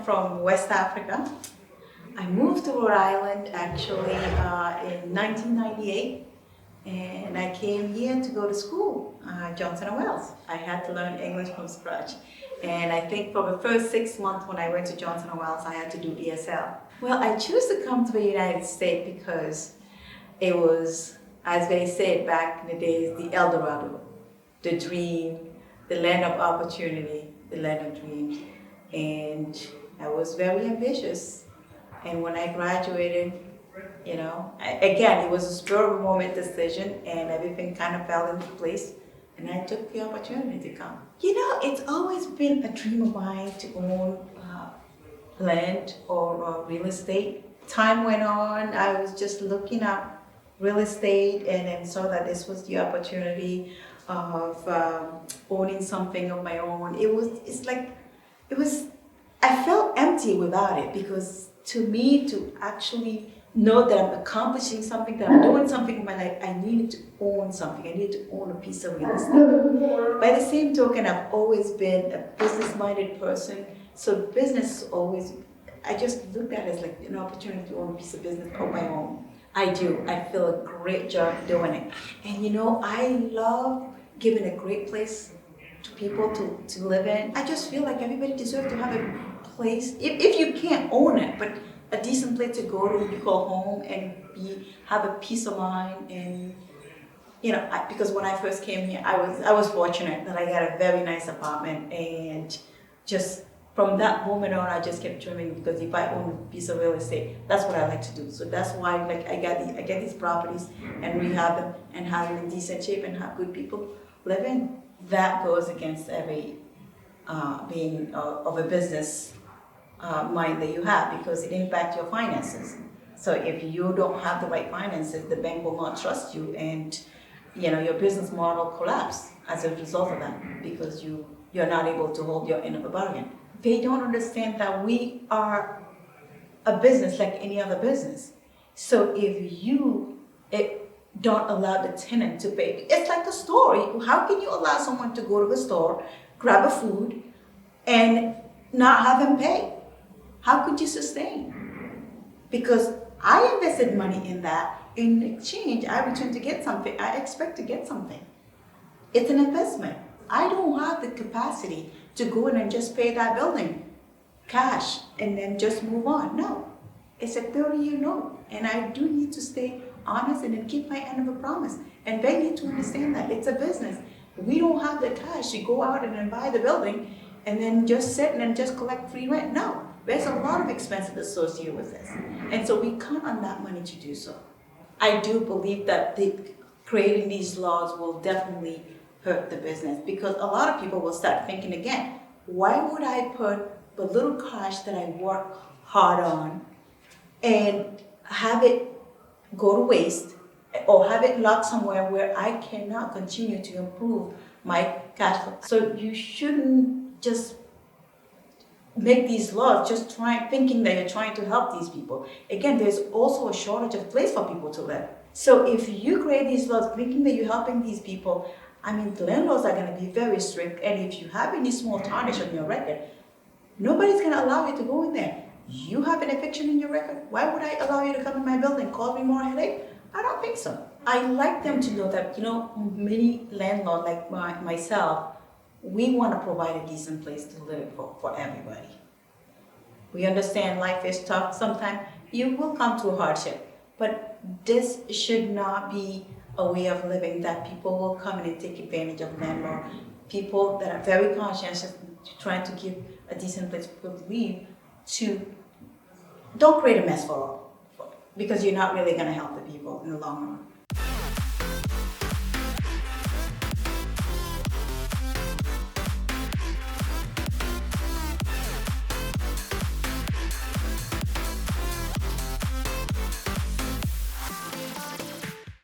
from West Africa. I moved to Rhode Island actually in 1998, and I came here to go to school, Johnson & Wales. I had to learn English from scratch. And I think for the first 6 months when I went to Johnson & Wales, I had to do ESL. Well, I chose to come to the United States because it was, as they said back in the days, the El Dorado, the dream, the land of opportunity, the land of dreams. And I was very ambitious. And when I graduated, you know, again, it was a spur of the moment decision and everything kind of fell into place. And I took the opportunity to come. You know, it's always been a dream of mine to own land or real estate. Time went on, I was just looking up real estate and then saw that this was the opportunity of owning something of my own. I felt empty without it, because to me, to actually know that I'm accomplishing something, that I'm doing something in my life, I needed to own something. I needed to own a piece of real estate. By the same token, I've always been a business-minded person. So business always, I just looked at it as like an opportunity to own a piece of business of my own. I do. I feel a great job doing it. And you know, I love giving a great place to people to live in. I just feel like everybody deserves to have a place, if you can't own it, but a decent place to go to, you call home, and have a peace of mind. And you know, because when I first came here, I was fortunate that I got a very nice apartment, and just from that moment on, I just kept dreaming, because if I own a piece of real estate, that's what I like to do. So that's why, like, I get these properties and rehab them and have them in decent shape and have good people live in. That goes against every being of a business mind that you have, because it impacts your finances. So if you don't have the right finances, the bank will not trust you, and you know, your business model collapse as a result of that, because you're not able to hold your end of the bargain. They don't understand that we are a business like any other business. So if you don't allow the tenant to pay, it's like a store. How can you allow someone to go to the store, grab a food, and not have them pay? How could you sustain? Because I invested money in that. In exchange, I return to get something. I expect to get something. It's an investment. I don't have the capacity to go in and just pay that building cash and then just move on. No, it's a 30-year note, and I do need to stay honest and then keep my end of a promise. And they need to understand that it's a business. We don't have the cash to go out and then buy the building and then just sit and then just collect free rent. No, there's a lot of expenses associated with this. And so we count on that money to do so. I do believe that creating these laws will definitely hurt the business, because a lot of people will start thinking again, why would I put the little cash that I work hard on and have it go to waste, or have it locked somewhere where I cannot continue to improve my cash flow? So you shouldn't just make these laws just thinking that you're trying to help these people. Again, there's also a shortage of place for people to live. So if you create these laws thinking that you're helping these people, I mean, the landlords are going to be very strict, and if you have any small tarnish on your record, nobody's going to allow you to go in there. You have an eviction in your record? Why would I allow you to come in my building, cause me more headache? I don't think so. I like them to know that, you know, many landlords like myself, we want to provide a decent place to live for everybody. We understand life is tough. Sometimes you will come to hardship, but this should not be a way of living that people will come in and take advantage of landlord. People that are very conscientious, trying to give a decent place for people to live, don't create a mess for all, because you're not really going to help the people in the long run.